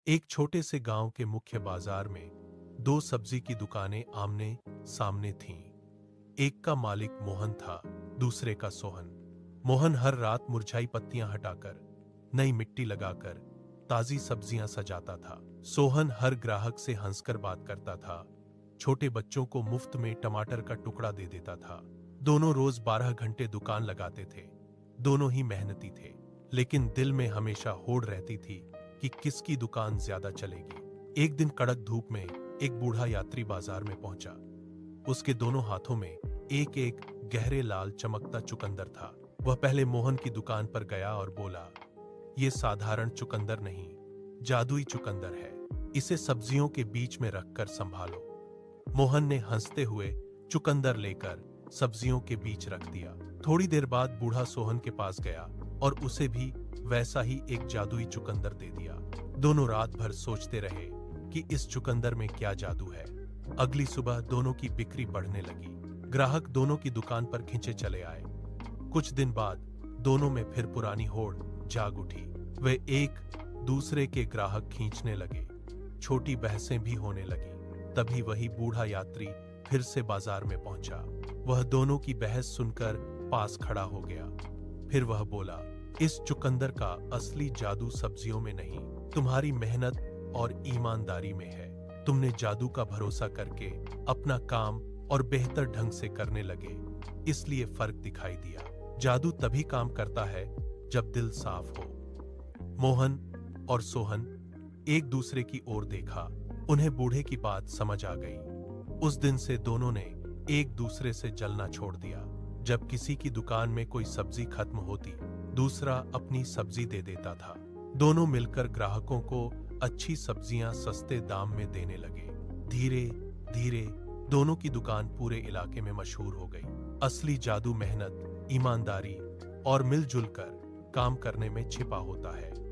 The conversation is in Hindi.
एक छोटे से गांव के मुख्य बाजार में दो सब्जी की दुकानें आमने सामने थीं। एक का मालिक मोहन था, दूसरे का सोहन। मोहन हर रात मुरझाई पत्तियां हटाकर, नई मिट्टी लगाकर ताजी सब्जियां सजाता था। सोहन हर ग्राहक से हंसकर बात करता था, छोटे बच्चों को मुफ्त में टमाटर का टुकड़ा दे देता था। दोनों रोज 12 घंटे दुकान लगाते थे। दोनों ही मेहनती थे, लेकिन दिल में हमेशा होड़ रहती थी कि किसकी दुकान ज्यादा चलेगी। एक दिन कड़क धूप में एक बूढ़ा यात्री बाजार में पहुंचा। उसके दोनों हाथों में एक एक गहरे लाल चमकता चुकंदर था। वह पहले मोहन की दुकान पर गया और बोला, ये साधारण चुकंदर नहीं, जादुई चुकंदर है। इसे सब्जियों के बीच में रखकर संभालो। मोहन ने हंसते हुए चुकंदर लेकर सब्जियों के बीच रख दिया। थोड़ी देर बाद बूढ़ा सोहन के पास गया और उसे भी वैसा ही एक जादुई चुकंदर दे दिया। दोनों रात भर सोचते रहे कि इस चुकंदर में क्या जादू है। अगली सुबह दोनों की बिक्री बढ़ने लगी। ग्राहक दोनों की दुकान पर खिंचे चले आए। कुछ दिन बाद दोनों में फिर पुरानी होड़ जाग उठी। वे एक दूसरे के ग्राहक खींचने लगे। छोटी बहसें भी होने लगी। तभी वही बूढ़ा यात्री फिर से बाजार में पहुंचा। वह दोनों की बहस सुनकर पास खड़ा हो गया। फिर वह बोला, इस चुकंदर का असली जादू सब्जियों में नहीं, तुम्हारी मेहनत और ईमानदारी में है। तुमने जादू का भरोसा करके अपना काम और बेहतर ढंग से करने लगे, इसलिए फर्क दिखाई दिया। जादू तभी काम करता है जब दिल साफ हो। मोहन और सोहन एक दूसरे की ओर देखा। उन्हें बूढ़े की बात समझ आ गई। उस दिन से दोनों ने एक दूसरे से जलना छोड़ दिया। जब किसी की दुकान में कोई सब्जी खत्म होती, दूसरा अपनी सब्जी दे देता था। दोनों मिलकर ग्राहकों को अच्छी सब्जियां सस्ते दाम में देने लगे। धीरे धीरे दोनों की दुकान पूरे इलाके में मशहूर हो गई। असली जादू मेहनत, ईमानदारी और मिलजुल कर काम करने में छिपा होता है।